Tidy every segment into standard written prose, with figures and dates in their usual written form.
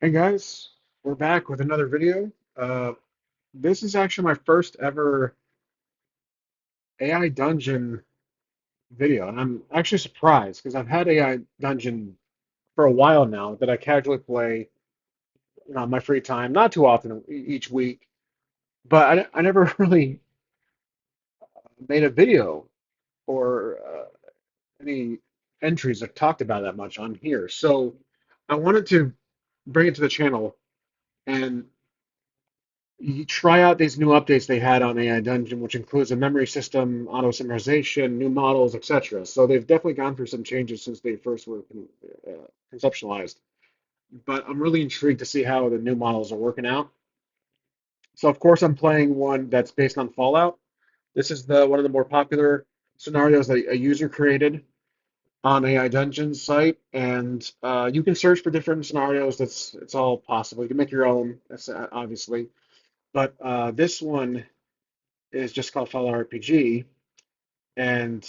Hey guys, we're back with another video. This is actually my first ever AI Dungeon video, and I'm actually surprised because I've had AI Dungeon for a while now that I casually play, on my free time, not too often each week, but I never really made a video or any entries that talked about that much on here. So I wanted to bring it to the channel and you try out these new updates they had on AI Dungeon, which includes a memory system, auto summarization, new models, etc. So they've definitely gone through some changes since they first were conceptualized. But I'm really intrigued to see how the new models are working out. So of course I'm playing one that's based on Fallout. This is the one of the more popular scenarios that a user created on AI Dungeon's site, and you can search for different scenarios. That's it's all possible. You can make your own, obviously. But this one is just called Fallout RPG, and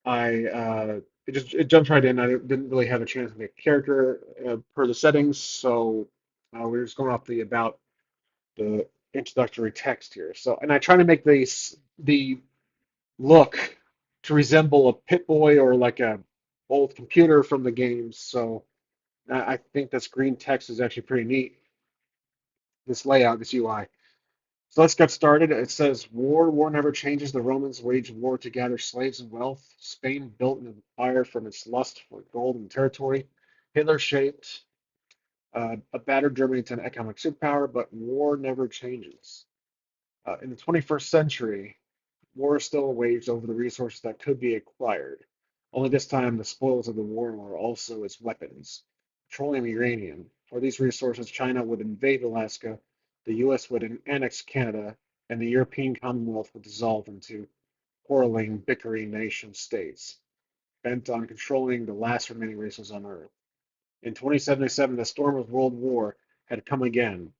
it jumped right in. I didn't really have a chance to make a character per the settings, so we're just going off the introductory text here. So, and I try to make the look to resemble a Pip-Boy or like a old computer from the games. So I think this green text is actually pretty neat. This layout, this UI. So let's get started. It says, war never changes. The Romans waged war to gather slaves and wealth. Spain built an empire from its lust for gold and territory. Hitler shaped a battered Germany into an economic superpower, but war never changes. In the 21st century, war is still waged over the resources that could be acquired. Only this time, the spoils of the war were also its weapons. Petroleum, uranium. For these resources, China would invade Alaska, the US would annex Canada, and the European Commonwealth would dissolve into quarreling, bickering nation states, bent on controlling the last remaining resources on Earth. In 2077, the storm of world war had come again.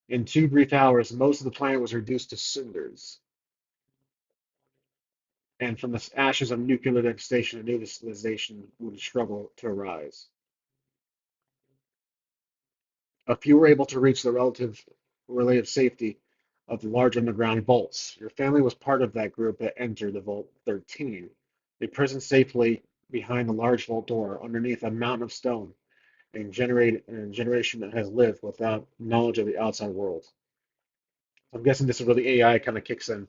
In 2 brief hours, most of the planet was reduced to cinders. And from the ashes of nuclear devastation, a new civilization would struggle to arise. A few were able to reach the relative safety of the large underground vaults. Your family was part of that group that entered the Vault 13. They prisoned safely behind the large vault door underneath a mountain of stone, a generation that has lived without knowledge of the outside world. I'm guessing this is where the AI kind of kicks in.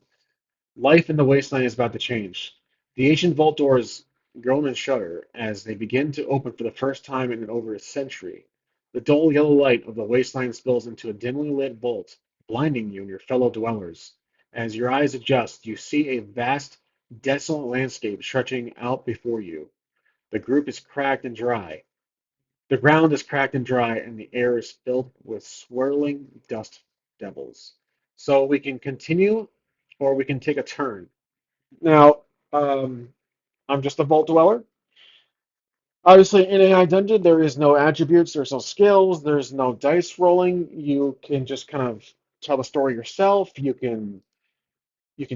Life in the wasteland is about to change. The ancient vault doors groan and shudder as they begin to open for the first time in over a century. The dull yellow light of the wasteland spills into a dimly lit vault, blinding you and your fellow dwellers. As your eyes adjust, you see a vast, desolate landscape stretching out before you. The group is cracked and dry. The ground is cracked and dry, and the air is filled with swirling dust devils. So we can continue, or we can take a turn. Now, um, I'm just a vault dweller. Obviously, in AI Dungeon, there is no attributes, there's no skills, there's no dice rolling. You can just kind of tell the story yourself. You can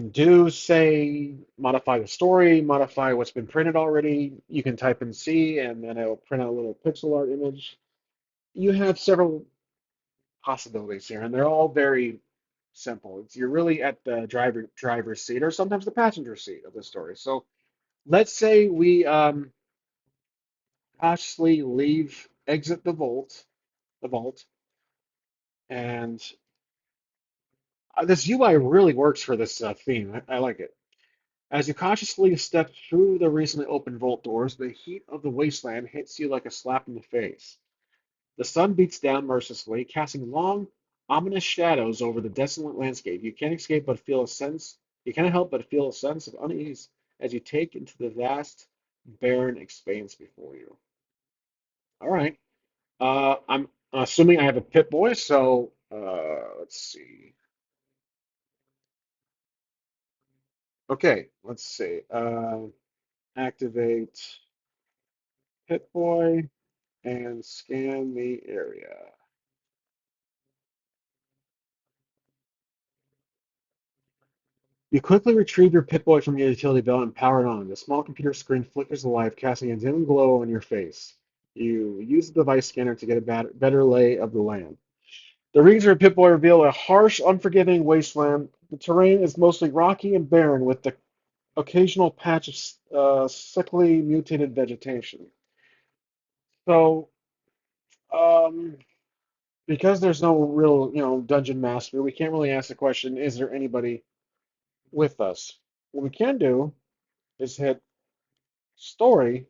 do, say, modify the story, modify what's been printed already. You can type in C, and then it'll print out a little pixel art image. You have several possibilities here, and they're all very simple. You're really at the driver's seat, or sometimes the passenger seat of the story. So let's say we cautiously exit the vault, and this UI really works for this theme. I like it. As you cautiously step through the recently opened vault doors, the heat of the wasteland hits you like a slap in the face. The sun beats down mercilessly, casting long, ominous shadows over the desolate landscape. You can't help but feel a sense of unease as you take into the vast, barren expanse before you. All right. I'm assuming I have a Pip-Boy, so let's see. Okay, let's see. Activate Pip-Boy and scan the area. You quickly retrieve your Pip-Boy from your utility belt and power it on. The small computer screen flickers alive, casting a dim glow on your face. You use the device scanner to get a better lay of the land. The Ranger and Pip-Boy reveal a harsh, unforgiving wasteland. The terrain is mostly rocky and barren, with the occasional patch of sickly, mutated vegetation. So, um, because there's no real, dungeon master, we can't really ask the question, is there anybody with us? What we can do is hit story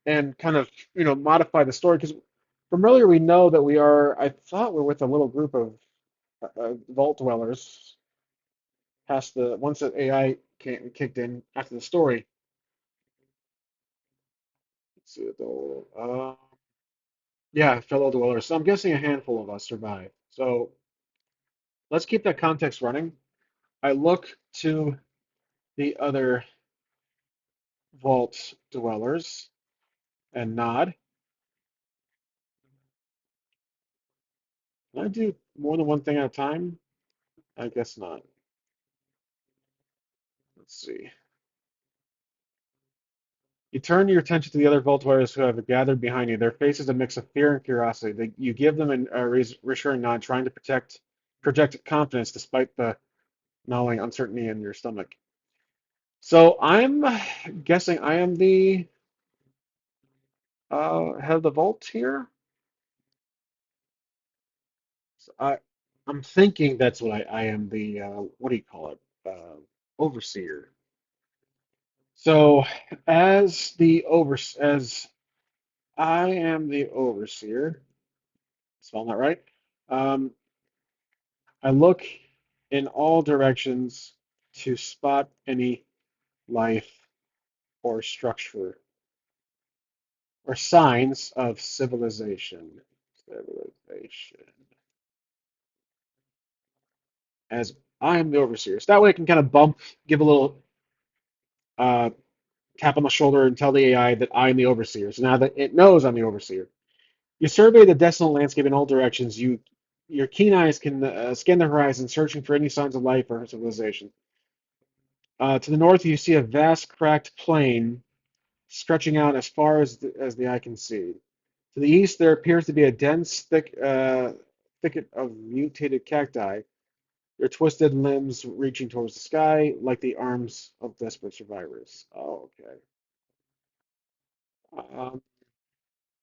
and kind of, modify the story because from earlier we know that I thought we're with a little group of vault dwellers past once the AI kicked in after the story. Let's see, yeah, fellow dwellers. So I'm guessing a handful of us survived. So let's keep that context running. I look to the other vault dwellers and nod. Can I do more than one thing at a time? I guess not. Let's see. You turn your attention to the other vault dwellers who have gathered behind you. Their faces a mix of fear and curiosity. You give them a reassuring nod, trying to project confidence despite the gnawing uncertainty in your stomach. So I'm guessing I am the head of the vault here. So I'm thinking that's what I am the what do you call it? Overseer. So as I am the overseer, spelling that right. Um, I look in all directions to spot any life or structure or signs of civilization. Civilization. As I am the overseer. So that way I can kind of give a little uh, tap on the shoulder and tell the AI that I'm the overseer. So now that it knows I'm the overseer. You survey the desolate landscape in all directions. Your keen eyes can scan the horizon, searching for any signs of life or civilization. To the north, you see a vast, cracked plain stretching out as far as the eye can see. To the east, there appears to be a dense, thicket of mutated cacti, their twisted limbs reaching towards the sky like the arms of desperate survivors. Oh, okay. Um,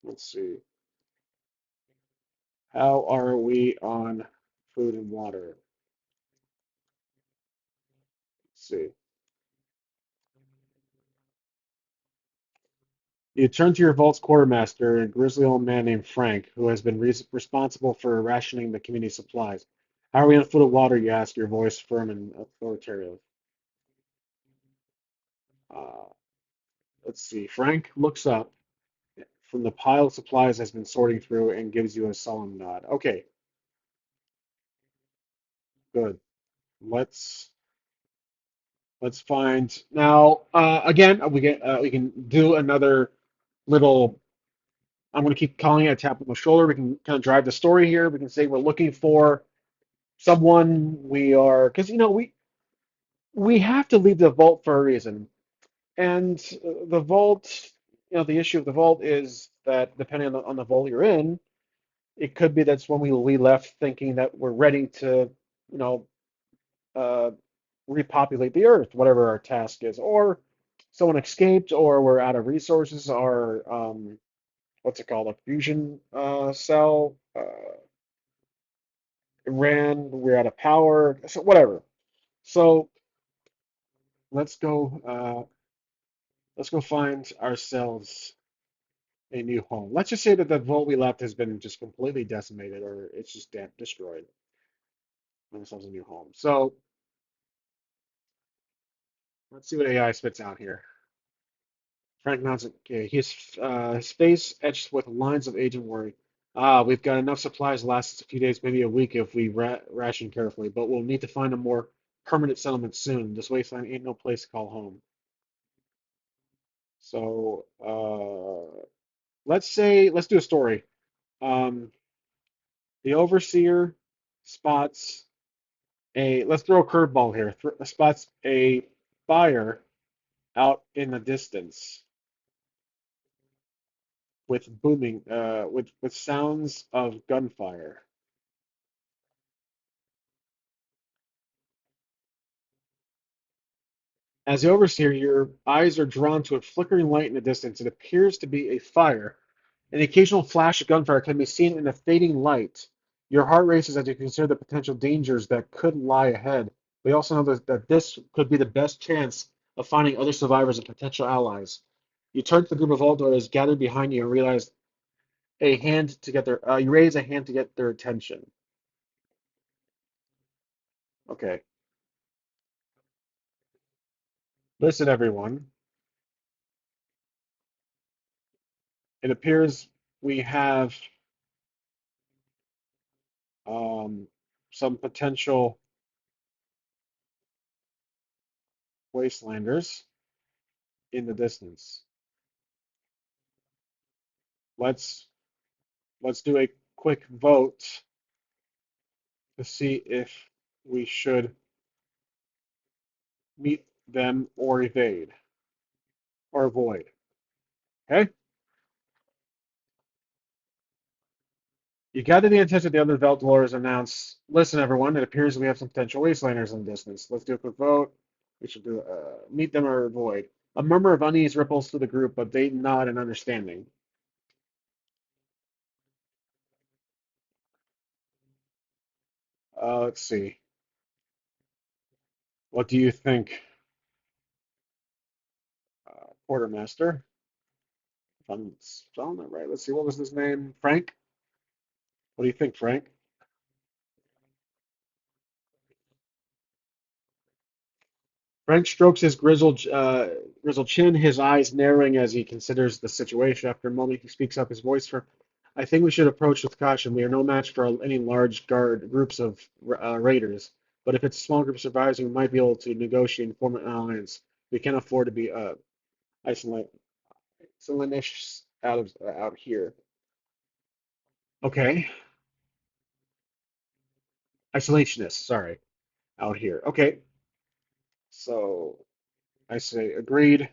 let's see. How are we on food and water? Let's see. You turn to your vault's quartermaster, a grizzly old man named Frank, who has been responsible for rationing the community supplies. How are we on food and water? You ask, your voice firm and authoritative. Uh, let's see. Frank looks up from the pile of supplies has been sorting through and gives you a solemn nod. Okay, good. Let's let's find now. Again, we can do another little. I'm going to keep calling it a tap on the shoulder. We can kind of drive the story here. We can say we're looking for someone. We are because we have to leave the vault for a reason, and the vault. The issue of the vault is that depending on the vault you're in, it could be that's when we left thinking that we're ready to, you know, uh, repopulate the earth, whatever our task is, or someone escaped, or we're out of resources, or what's it called, a fusion cell ran, we're out of power, so whatever. So let's go, let's go find ourselves a new home. Let's just say that the vault we left has been just completely decimated, or it's just destroyed. Find ourselves a new home. So let's see what AI spits out here. Frank nods. Okay, his face etched with lines of age and worry. Ah, we've got enough supplies to last us a few days, maybe a week if we ration carefully, but we'll need to find a more permanent settlement soon. This wasteland ain't no place to call home. So, let's do a story. Um, the overseer spots let's throw a curveball here. Spots a fire out in the distance. with sounds of gunfire. As the overseer, your eyes are drawn to a flickering light in the distance. It appears to be a fire. An occasional flash of gunfire can be seen in the fading light. Your heart races as you consider the potential dangers that could lie ahead. We also know that this could be the best chance of finding other survivors and potential allies. You turn to the group of Aldores gathered behind you and realize you raise a hand to get their attention. Okay. Listen, everyone. It appears we have um, some potential wastelanders in the distance. Let's let's do a quick vote to see if we should meet them or evade or avoid. Okay? You gather the attention of the other Veltlors and announce, listen, everyone, it appears we have some potential wastelanders in the distance. Let's do a quick vote. We should do meet them or avoid. A murmur of unease ripples through the group, but they nod in understanding. Let's see. What do you think, Quartermaster? If I'm spelling that right, let's see. What was his name? Frank? What do you think, Frank? Frank strokes his grizzled chin, his eyes narrowing as he considers the situation. After a moment, he speaks up, his voice for, I think we should approach with caution. We are no match for any large guard groups of raiders, but if it's a small group of survivors, we might be able to negotiate and form an alliance. We can't afford to be isolate, isolationists out here. Okay, isolationists. Sorry, out here. Okay, so I say agreed.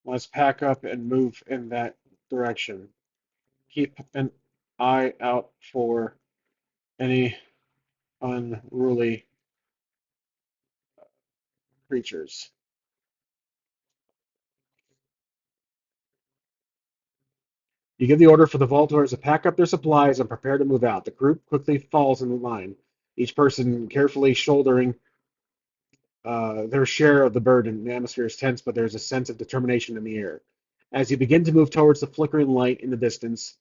Let's pack up and move in that direction. Keep an eye out for any unruly creatures. You give the order for the vaulters to pack up their supplies and prepare to move out. The group quickly falls in line, each person carefully shouldering their share of the burden. The atmosphere is tense, but there's a sense of determination in the air. As you begin to move towards the flickering light in the distance,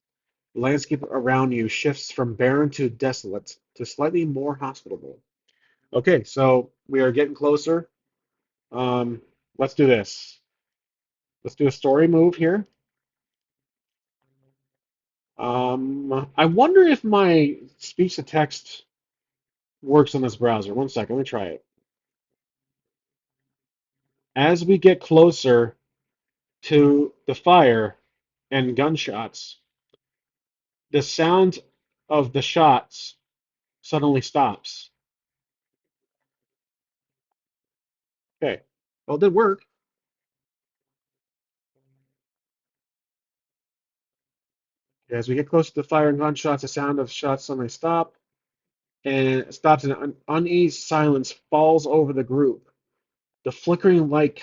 the landscape around you shifts from barren to desolate to slightly more hospitable. Okay, so we are getting closer. Um, let's do this. Let's do a story move here. I wonder if my speech to text works on this browser. One second, let me try it. As we get closer to the fire and gunshots, the sound of the shots suddenly stops. Okay, well, it did work. As we get closer to the fire and gunshots, the sound of shots suddenly stop, and it stops, and an uneasy silence falls over the group. The flickering light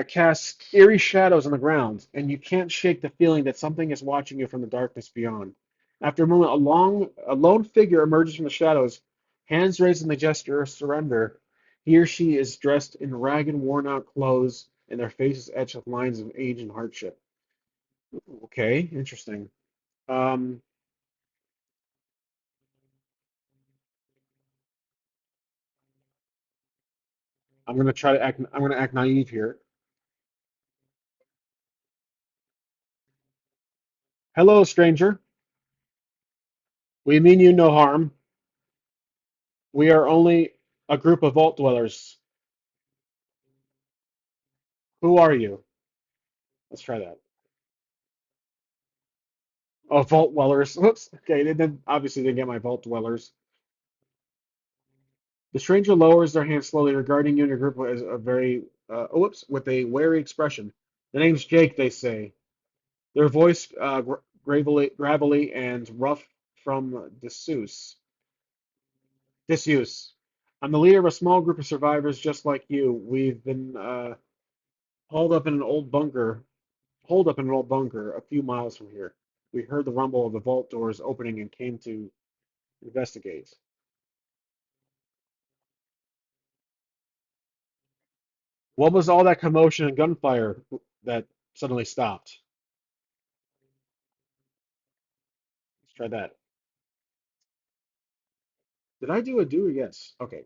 casts eerie shadows on the ground, and you can't shake the feeling that something is watching you from the darkness beyond. After a moment, a lone figure emerges from the shadows, hands raised in the gesture of surrender. He or she is dressed in ragged, worn-out clothes, and their faces etched with lines of age and hardship. Okay, interesting. Um, I'm gonna try to act. I'm gonna act naive here. Hello, stranger. We mean you no harm. We are only a group of vault dwellers. Who are you? Let's try that. Oh, vault dwellers. Oops. Okay, they did obviously didn't get my vault dwellers. The stranger lowers their hand slowly, regarding you and your group as a very whoops with a wary expression. The name's Jake, they say. Their voice gravelly and rough from disuse. I'm the leader of a small group of survivors just like you. We've been hauled up in an old bunker, holed up in an old bunker a few miles from here. We heard the rumble of the vault doors opening and came to investigate. What was all that commotion and gunfire that suddenly stopped? Let's try that. Did I do a do? Yes. Okay.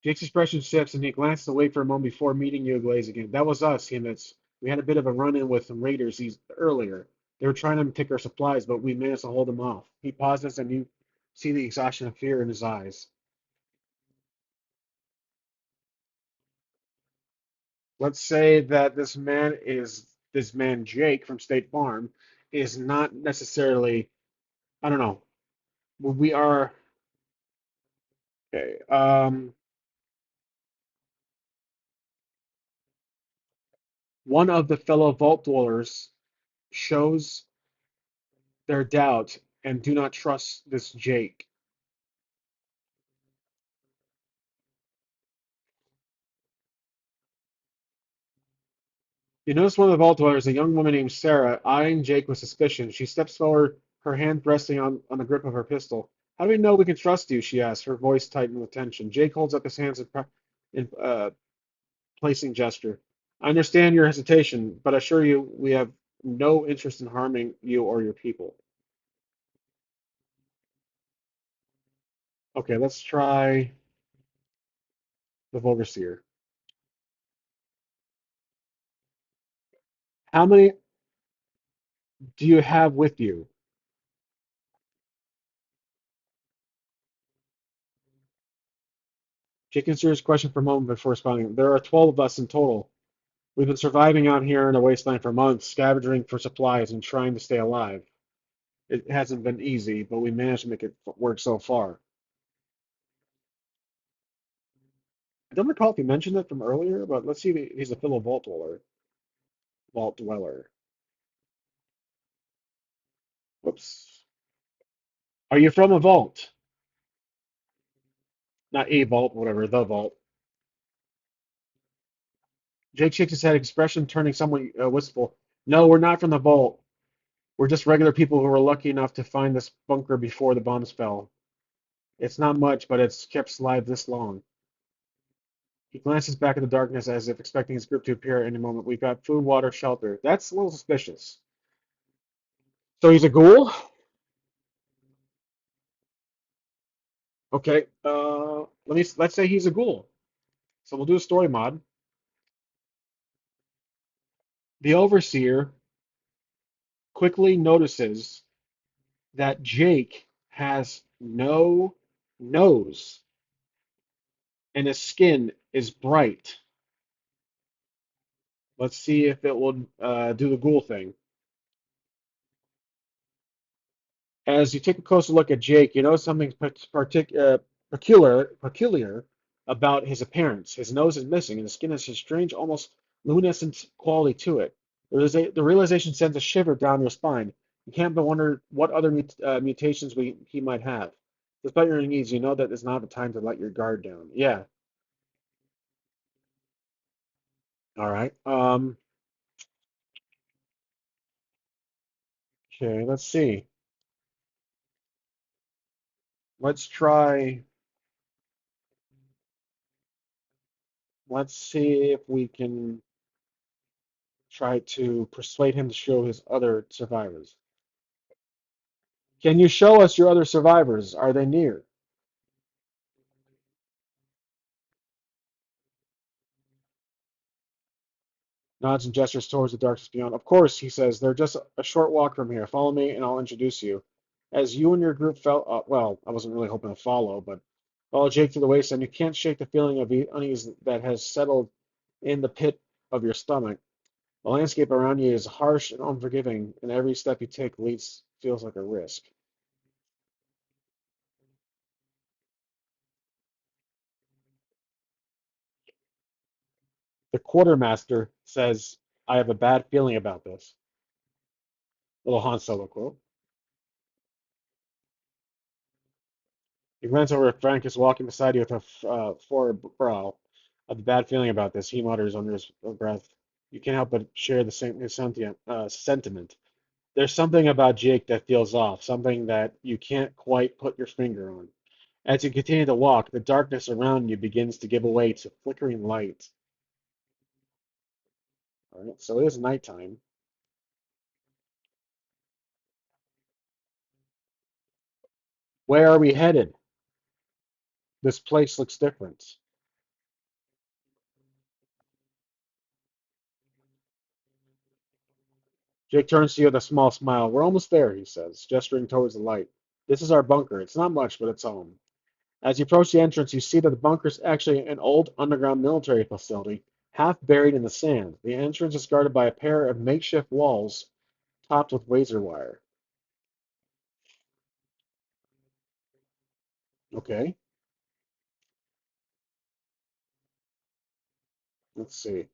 Jake's expression shifts and he glances away for a moment before meeting you, Glaze, again. That was us, he admits. We had a bit of a run-in with some raiders earlier. They were trying to take our supplies, but we managed to hold them off. He pauses and you see the exhaustion of fear in his eyes. Let's say that this man Jake from State Farm is not necessarily, I don't know. We are okay. One of the fellow vault dwellers shows their doubt and do not trust this Jake. You notice one of the vault dwellers, a young woman named Sarah, eyeing Jake with suspicion. She steps forward, her hand resting on the grip of her pistol. How do we know we can trust you? She asks, her voice tightened with tension. Jake holds up his hands in placing gesture. I understand your hesitation, but I assure you we have no interest in harming you or your people. Okay, let's try the Vulgarseer. How many do you have with you? Jake considers the question for a moment before responding. There are 12 of us in total. We've been surviving out here in the wasteland for months, scavenging for supplies and trying to stay alive. It hasn't been easy, but we managed to make it work so far. I don't recall if you mentioned it from earlier, but let's see if he's a fellow vault dweller. Vault dweller. Whoops. Are you from a vault? Not a vault, whatever, the vault. Jake shakes his head, expression turning somewhat wistful. No, we're not from the vault. We're just regular people who were lucky enough to find this bunker before the bombs fell. It's not much, but it's kept alive this long. He glances back at the darkness as if expecting his group to appear at any moment. We've got food, water, shelter. That's a little suspicious. So he's a ghoul? Okay. Let's say he's a ghoul. So we'll do a story mod. The overseer quickly notices that Jake has no nose and his skin is bright. Let's see if it will do the ghoul thing. As you take a closer look at Jake, you notice something peculiar about his appearance. His nose is missing, and his skin has a strange, almost luminescent quality to it. The realization sends a shiver down your spine. You can't but wonder what other mutations he might have. Despite your needs, you know that it's not the time to let your guard down. Yeah. All right. Okay. Let's see. Let's try. Let's see if we can try to persuade him to show his other survivors. Can you show us your other survivors? Are they near? Nods and gestures towards the darkness beyond. Of course, he says, they're just a short walk from here. Follow me and I'll introduce you. As you and your group well, I wasn't really hoping to follow Jake to the waist, and you can't shake the feeling of unease that has settled in the pit of your stomach. The landscape around you is harsh and unforgiving, and every step you take leads feels like a risk. The quartermaster says, I have a bad feeling about this. Little Han Solo quote. You glance over at Frank is walking beside you with a forward brow. Of the bad feeling about this, he mutters under his breath. You can't help but share the same sentiment. There's something about Jake that feels off, something that you can't quite put your finger on. As you continue to walk, the darkness around you begins to give way to flickering light. All right, so it is nighttime. Where are we headed? This place looks different. Jake turns to you with a small smile. We're almost there, he says, gesturing towards the light. This is our bunker. It's not much, but it's home. As you approach the entrance, you see that the bunker is actually an old underground military facility, half buried in the sand. The entrance is guarded by a pair of makeshift walls topped with razor wire. Okay, let's see.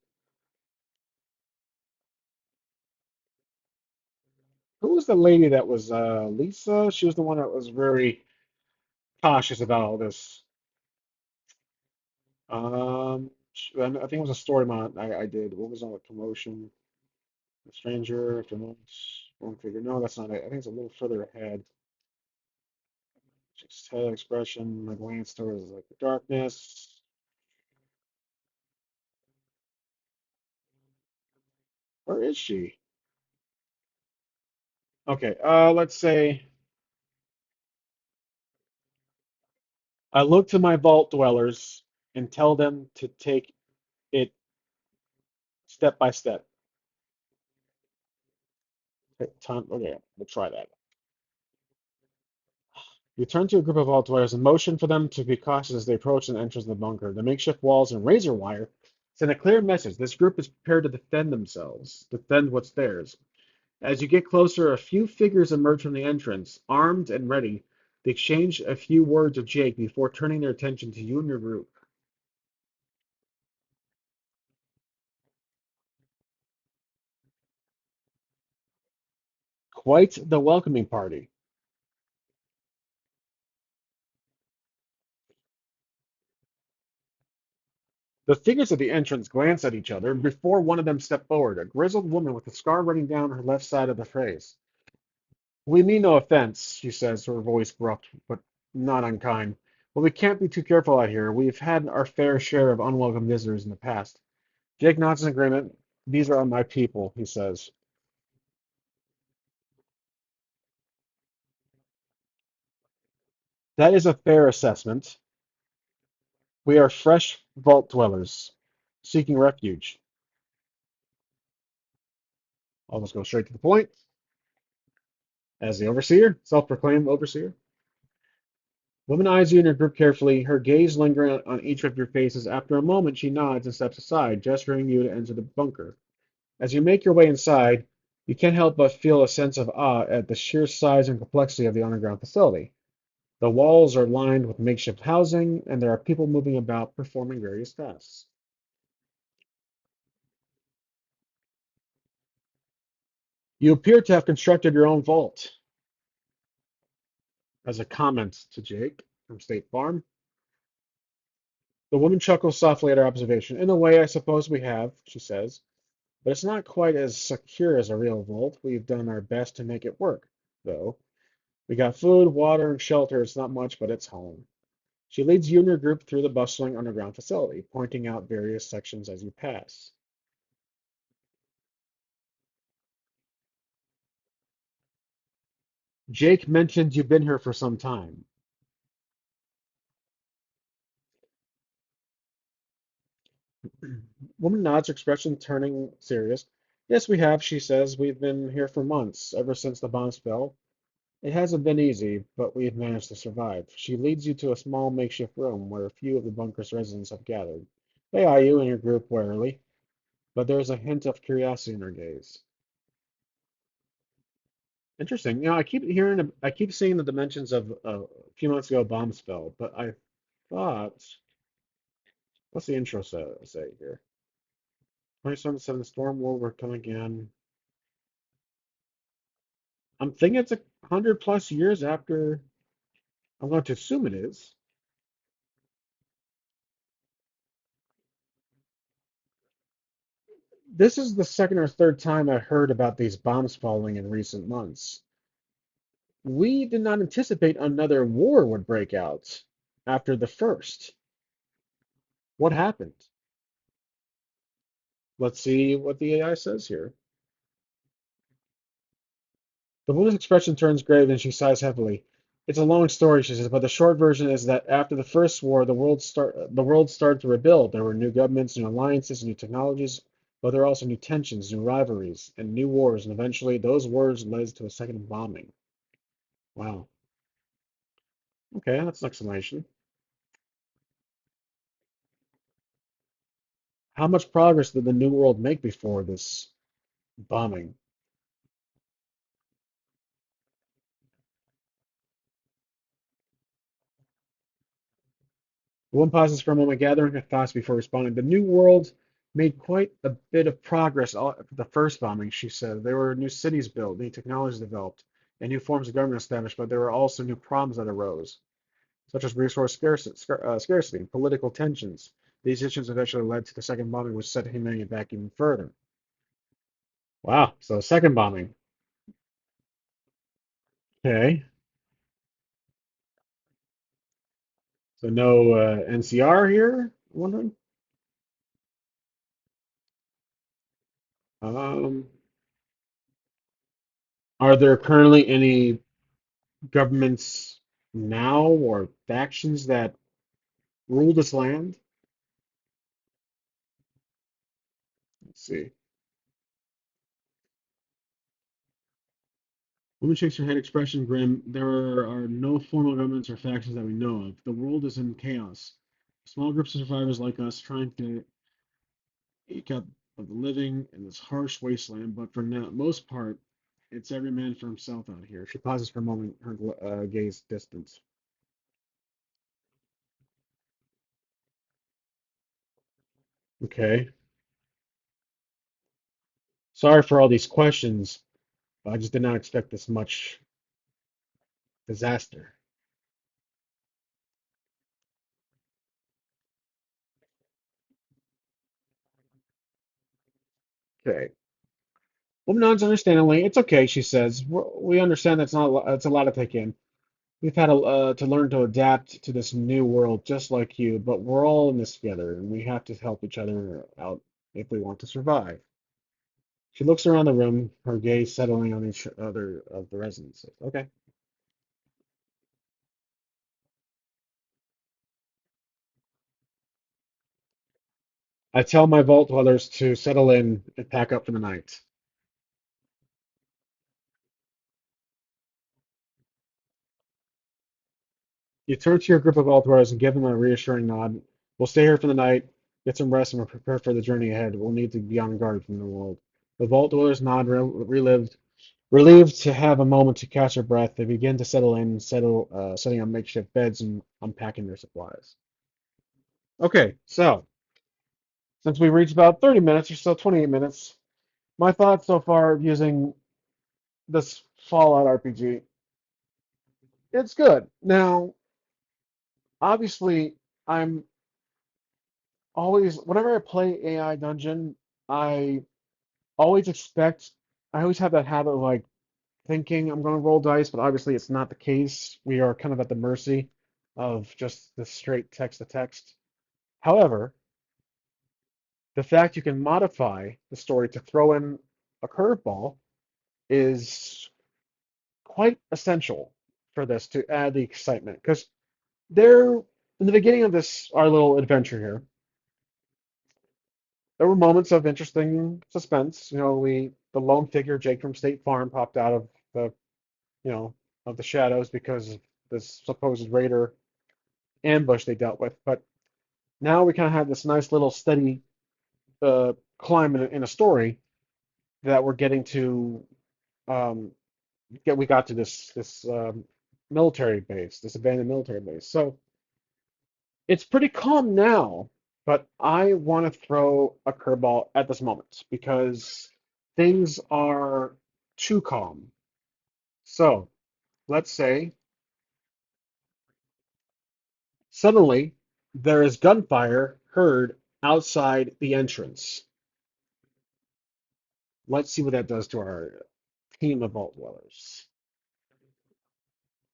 Who was the lady that was Lisa? She was the one that was very cautious about all this. I think it was a story I did. What was all the commotion? A stranger, afternoons, one figure. No, that's not it. I think it's a little further ahead. Just head expression. My glance towards like the darkness. Where is she? Okay, let's say I look to my vault dwellers and tell them to take it step by step. Take time. Okay, we'll try that. You turn to a group of vault dwellers and motion for them to be cautious as they approach and enter the bunker. The makeshift walls and razor wire send a clear message. This group is prepared to defend themselves, defend what's theirs. As you get closer, a few figures emerge from the entrance, armed and ready. They exchange a few words with Jake before turning their attention to you and your group. Quite the welcoming party. The figures at the entrance glance at each other before one of them stepped forward, a grizzled woman with a scar running down her left side of the face. We mean no offense, she says, her voice abrupt but not unkind. But we can't be too careful out here. We've had our fair share of unwelcome visitors in the past. Jake nods in agreement. These are my people, he says. That is a fair assessment. We are fresh vault dwellers seeking refuge. I'll just go straight to the point. As the overseer, self-proclaimed overseer, woman eyes you and your group carefully, her gaze lingering on each of your faces. After a moment, she nods and steps aside, gesturing you to enter the bunker. As you make your way inside, you can't help but feel a sense of awe at the sheer size and complexity of the underground facility. The walls are lined with makeshift housing, and there are people moving about performing various tasks. You appear to have constructed your own vault. As a comment to Jake from State Farm, the woman chuckles softly at her observation. In a way, I suppose we have, she says, but it's not quite as secure as a real vault. We've done our best to make it work, though. We got food, water, and shelter. It's not much, but it's home. She leads you and your group through the bustling underground facility, pointing out various sections as you pass. Jake mentioned you've been here for some time. Woman nods, her expression turning serious. Yes, we have, she says. We've been here for months, ever since the bomb fell. It hasn't been easy, but we've managed to survive. She leads you to a small makeshift room where a few of the bunker's residents have gathered. They eye you and your group warily, but there's a hint of curiosity in her gaze. Interesting. I keep seeing the dimensions of a few months ago bomb spell, but I thought, what's the intro say here? 27 storm will come again. I'm thinking it's 100 plus years after. I'm going to assume it is. This is the second or third time I heard about these bombs falling in recent months. We did not anticipate another war would break out after the first. What happened? Let's see what the AI says here. The woman's expression turns grave and she sighs heavily. It's a long story, she says, but the short version is that after the first war, the world started to rebuild. There were new governments, new alliances, new technologies, but there were also new tensions, new rivalries, and new wars. And eventually, those wars led to a second bombing. Wow. Okay, that's an explanation. How much progress did the New World make before this bombing? One pauses for a moment, gathering her thoughts before responding. The New World made quite a bit of progress after the first bombing, she said. There were new cities built, new technologies developed, and new forms of government established, but there were also new problems that arose, such as resource scarcity and political tensions. These issues eventually led to the second bombing, which set humanity back even further. Wow, so second bombing. Okay, so no NCR here, I'm wondering. Um, are there currently any governments now or factions that rule this land? Let's see. Woman shakes her head, expression grim. There are no formal governments or factions that we know of. The world is in chaos. Small groups of survivors like us trying to eke up of the living in this harsh wasteland, but for the most part, it's every man for himself out here. She pauses for a moment, her gaze distant. Okay. Sorry for all these questions. I just did not expect this much disaster. Okay. Woman nods understandingly. It's okay, she says. We understand that's not it's a lot to take in. We've had to learn to adapt to this new world just like you, but we're all in this together, and we have to help each other out if we want to survive. She looks around the room, her gaze settling on each other of the residents. Okay. I tell my vault dwellers to settle in and pack up for the night. You turn to your group of vault dwellers and give them a reassuring nod. We'll stay here for the night, get some rest, and we'll prepare for the journey ahead. We'll need to be on guard from the world. The vault dwellers nod, relieved to have a moment to catch their breath. They begin to settle in, setting up makeshift beds and unpacking their supplies. Okay, so since we reached about 30 minutes or so, 28 minutes, my thoughts so far using this Fallout RPG, it's good. Now, obviously, I'm always, whenever I play AI Dungeon, I always expect, I always have that habit of like thinking I'm going to roll dice, but obviously it's not the case. We are kind of at the mercy of just the straight text to text. However, the fact you can modify the story to throw in a curveball is quite essential for this to add the excitement. Because there, in the beginning of this, our little adventure here, there were moments of interesting suspense. The lone figure, Jake from State Farm, popped out of the, you know, of the shadows because of this supposed raider ambush they dealt with. But now we kind of have this nice little steady climb in a story that we're getting to um, we got to this military base, this abandoned military base. So it's pretty calm now, but I want to throw a curveball at this moment because things are too calm. So let's say suddenly there is gunfire heard outside the entrance. Let's see what that does to our team of vault dwellers.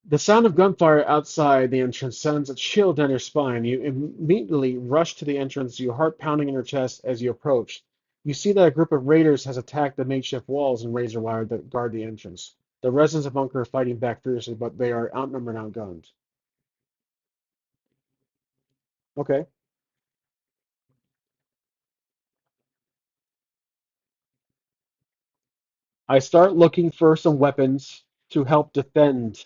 The sound of gunfire outside the entrance sends a chill down your spine. You immediately rush to the entrance, your heart pounding in your chest as you approach. You see that a group of raiders has attacked the makeshift walls and razor wire that guard the entrance. The residents of the bunker are fighting back fiercely, but they are outnumbered and outgunned. Okay. I start looking for some weapons to help defend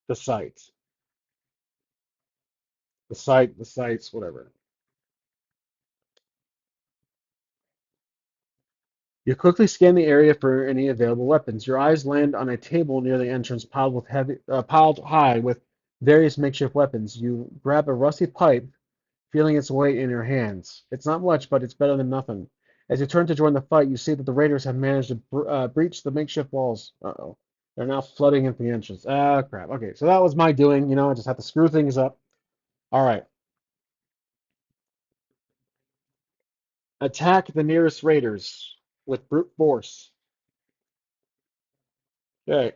the site. The sites, whatever. You quickly scan the area for any available weapons. Your eyes land on a table near the entrance piled high with various makeshift weapons. You grab a rusty pipe, feeling its weight in your hands. It's not much, but it's better than nothing. As you turn to join the fight, you see that the raiders have managed to breach the makeshift walls. Uh-oh. They're now flooding into the entrance. Ah, crap. Okay, so that was my doing. I just have to screw things up. All right. Attack the nearest raiders with brute force. Okay.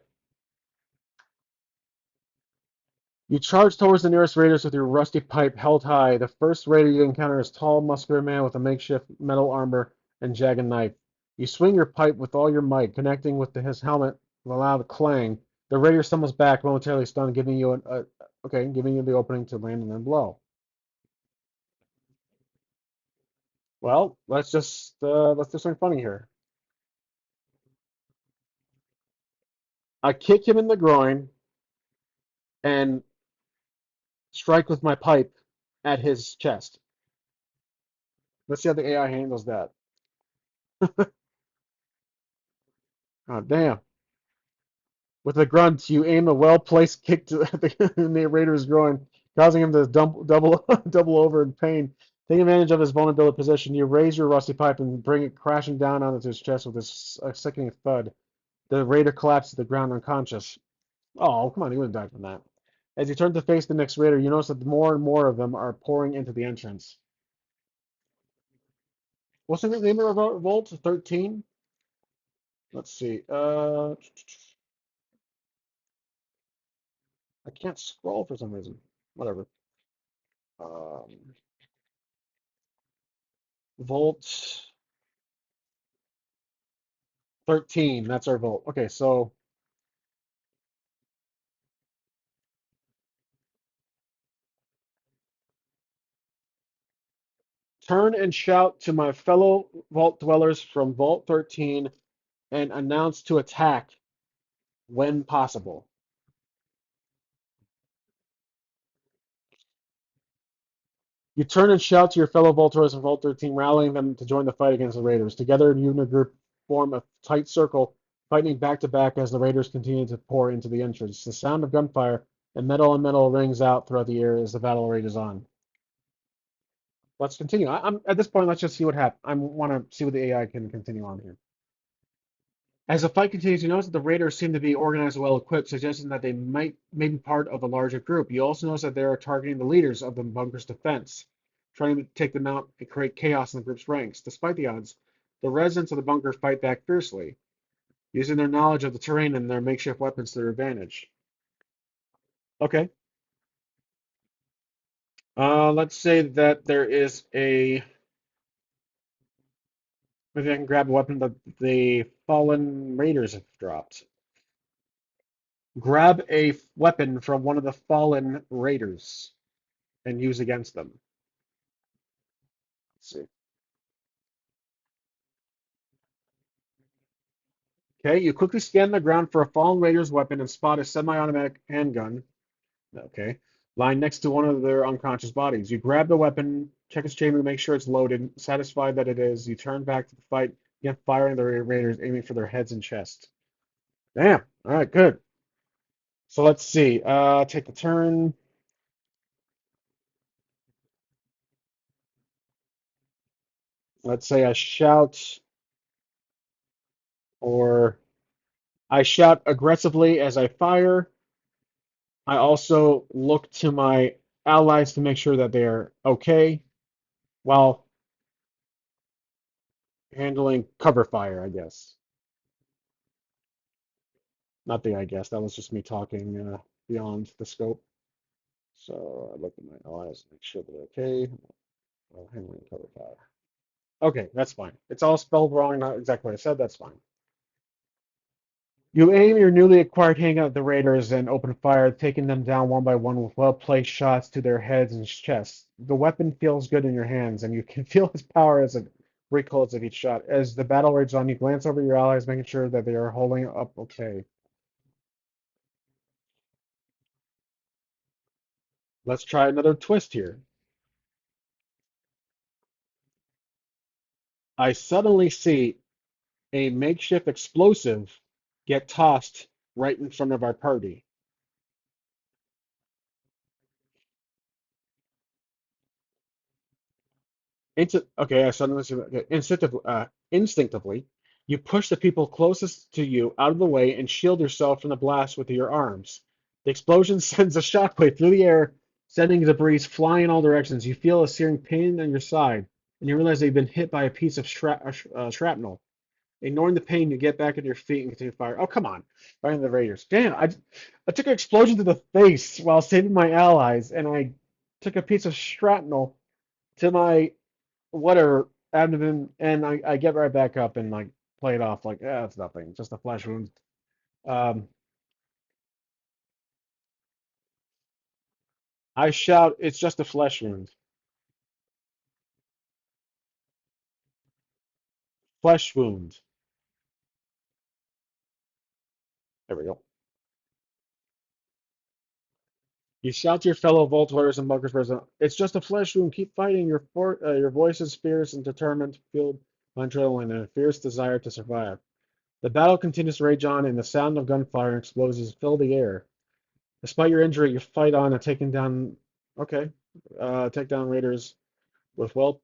You charge towards the nearest raiders with your rusty pipe held high. The first raider you encounter is a tall, muscular man with a makeshift metal armor and jagged knife. You swing your pipe with all your might, connecting with his helmet with a loud clang. The raider stumbles back, momentarily stunned, giving you the opening to land and then blow. Well, let's do something funny here. I kick him in the groin and strike with my pipe at his chest. Let's see how the AI handles that. Oh, damn. With a grunt, you aim a well-placed kick to the narrator's groin, causing him to double over in pain. Taking advantage of his vulnerable position, you raise your rusty pipe and bring it crashing down onto his chest with a sickening thud. The raider collapses to the ground unconscious. Oh, come on, he wouldn't die from that. As you turn to face the next raider, you notice that more and more of them are pouring into the entrance. What's the name of our vault? 13? Let's see. I can't scroll for some reason. Whatever. Um, Volt 13, that's our volt. Okay, so turn and shout to my fellow vault dwellers from Vault 13 and announce to attack when possible. You turn and shout to your fellow Vaulters from Vault 13, rallying them to join the fight against the Raiders. Together, you and your group form a tight circle, fighting back to back as the Raiders continue to pour into the entrance. The sound of gunfire and metal on metal rings out throughout the air as the battle rages on. Let's continue. I'm at this point. Let's just see what happens. I want to see what the AI can continue on here. As the fight continues, you notice that the raiders seem to be organized and well equipped, suggesting that they may be part of a larger group. You also notice that they are targeting the leaders of the bunker's defense, trying to take them out and create chaos in the group's ranks. Despite the odds, the residents of the bunker fight back fiercely, using their knowledge of the terrain and their makeshift weapons to their advantage. Okay. Let's say that there is a. Maybe I can grab a weapon that the fallen raiders have dropped. Grab a weapon from one of the fallen raiders and use against them. Let's see. Okay, you quickly scan the ground for a fallen raider's weapon and spot a semi-automatic handgun. Okay, lying next to one of their unconscious bodies. You grab the weapon, check its chamber to make sure it's loaded. Satisfied that it is, you turn back to the fight, begin firing the raiders, aiming for their heads and chests. Damn. All right, good. So let's see. Take the turn. Let's say I shout or I shout aggressively as I fire. I also look to my allies to make sure that they're okay while handling cover fire, I guess. Nothing, I guess. That was just me talking beyond the scope. So I look at my allies, make sure they're okay while handling cover fire. Okay, that's fine. It's all spelled wrong, not exactly what I said. That's fine. You aim your newly acquired handgun at the raiders and open fire, taking them down one by one with well-placed shots to their heads and chests. The weapon feels good in your hands, and you can feel its power as it recoils at each shot. As the battle rages on, you glance over your allies, making sure that they are holding up okay. Let's try another twist here. I suddenly see a makeshift explosive get tossed right in front of our party. Okay, I suddenly see okay, instinctively, you push the people closest to you out of the way and shield yourself from the blast with your arms. The explosion sends a shockwave through the air, sending debris flying in all directions. You feel a searing pain on your side, and you realize that you've been hit by a piece of shrapnel. Ignoring the pain, you get back on your feet and continue to fire. Oh, come on. Firing the Raiders. Damn, I took an explosion to the face while saving my allies, and I took a piece of shrapnel to my whatever abdomen, and I get right back up and like play it off like, it's nothing, just a flesh wound. Um, I shout, it's just a flesh wound. Flesh wound. There we go. You shout to your fellow Voltwares and Bunkers President, it's just a flesh wound. Keep fighting. Your voice is fierce and determined, fueled by adrenaline and a fierce desire to survive. The battle continues to rage on, and the sound of gunfire and explosions fill the air. Despite your injury, you fight on and taking down. Okay, take down raiders with well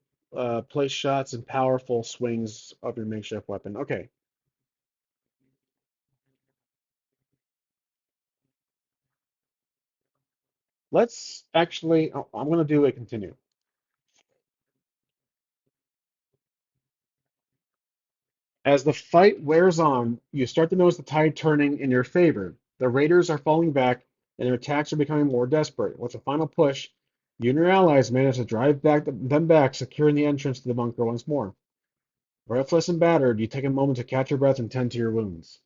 placed shots and powerful swings of your makeshift weapon. Okay, let's actually. I'm going to do a continue. As the fight wears on, you start to notice the tide turning in your favor. The raiders are falling back, and their attacks are becoming more desperate. With a final push, you and your allies manage to drive them back, securing the entrance to the bunker once more. Breathless and battered, you take a moment to catch your breath and tend to your wounds.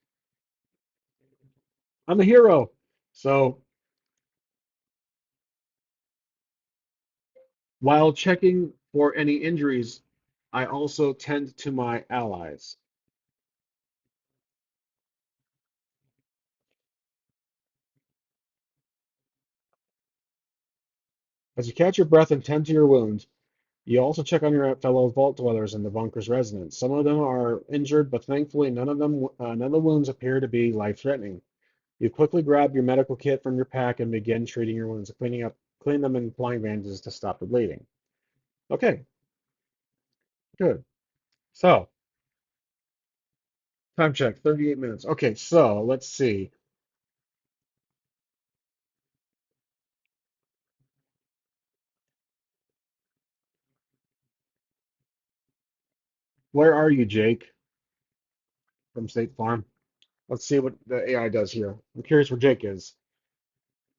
I'm the hero. So while checking for any injuries, I also tend to my allies. As you catch your breath and tend to your wounds, you also check on your fellow vault dwellers in the bunker's residence. Some of them are injured, but thankfully none of the wounds appear to be life-threatening. You quickly grab your medical kit from your pack and begin treating your wounds, cleaning them and applying bandages to stop the bleeding. Okay, good. So, time check, 38 minutes. Okay, so let's see. Where are you, Jake, from State Farm? Let's see what the AI does here. I'm curious where Jake is.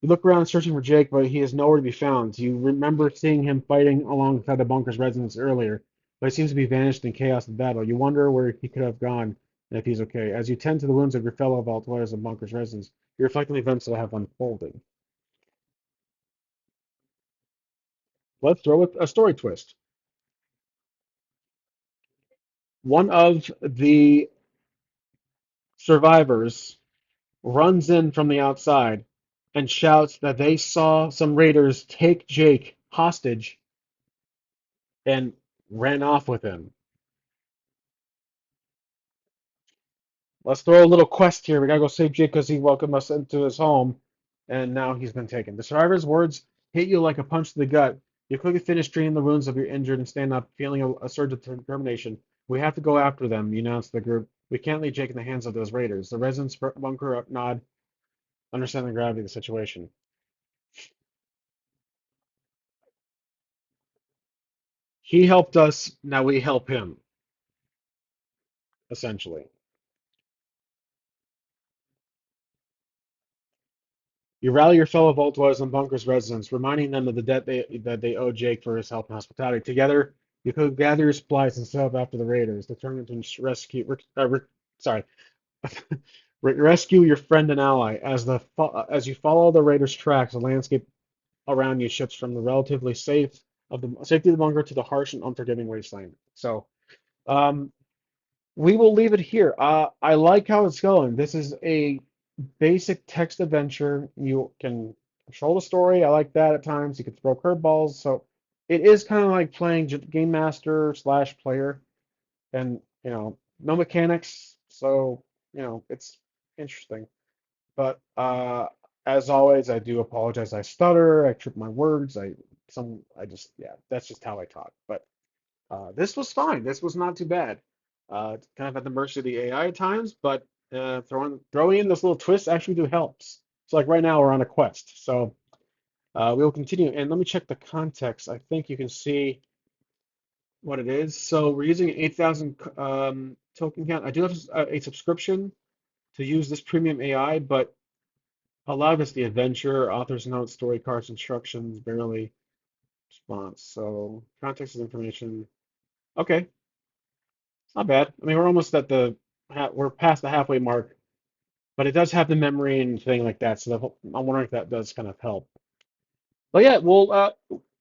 You look around searching for Jake, but he is nowhere to be found. You remember seeing him fighting alongside the bunker's residents earlier, but he seems to be vanished in chaos and battle. You wonder where he could have gone and if he's okay. As you tend to the wounds of your fellow Valtlayers and bunker's residents, you reflect on the events that have unfolded. Let's throw a story twist. One of the survivors runs in from the outside and shouts that they saw some raiders take Jake hostage and ran off with him. Let's throw a little quest here. We gotta go save Jake because he welcomed us into his home, and now he's been taken. The survivor's words hit you like a punch to the gut. You quickly finish treating the wounds of your injured and stand up, feeling a surge of determination. We have to go after them, you announce to the group. We can't leave Jake in the hands of those raiders. The residents bunker up, nod, understand the gravity of the situation. He helped us, now we help him, essentially. You rally your fellow Vault Dwellers and Bunker's residents, reminding them of the debt that they owe Jake for his help and hospitality. Together, you could gather your supplies and set up after the raiders, determined to sorry, rescue your friend and ally. As you follow the raiders' tracks, the landscape around you shifts from the relatively safety of the bunker to the harsh and unforgiving wasteland. So, um, we will leave it here. I like how it's going. This is a basic text adventure. You can control the story. I like that at times. You can throw curveballs. So it is kind of like playing game master slash player, and no mechanics. So it's interesting. But as always, I do apologize. I stutter. I trip my words. I just yeah. That's just how I talk. But this was fine. This was not too bad. Kind of at the mercy of the AI at times, but throwing in those little twists actually do helps. So like right now we're on a quest, so we will continue. And let me check the context. I think you can see what it is. So we're using 8,000 token count. I do have a subscription to use this premium AI, but a lot of it's the adventure, author's notes, story cards, instructions, barely response. So context is information. Okay, not bad. I mean, we're almost at we're past the halfway mark, but it does have the memory and thing like that. So I'm wondering if that does kind of help. But yeah,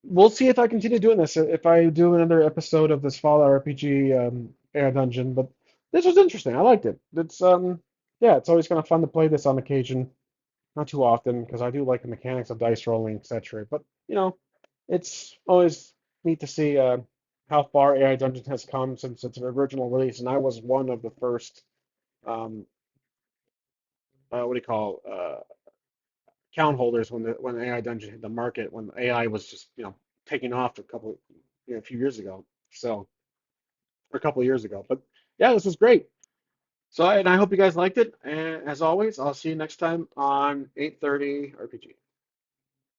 we'll see if I continue doing this. If I do another episode of this Fallout RPG Air Dungeon, but this was interesting. I liked it. Yeah, it's always kind of fun to play this on occasion. Not too often because I do like the mechanics of dice rolling, etc. But it's always neat to see how far AI Dungeon has come since its original release, and I was one of the first um, what do you call count holders when AI Dungeon hit the market when AI was just taking off a few years ago, so or a couple of years ago. But yeah, this was great. So and I hope you guys liked it. And as always, I'll see you next time on 8:30 RPG.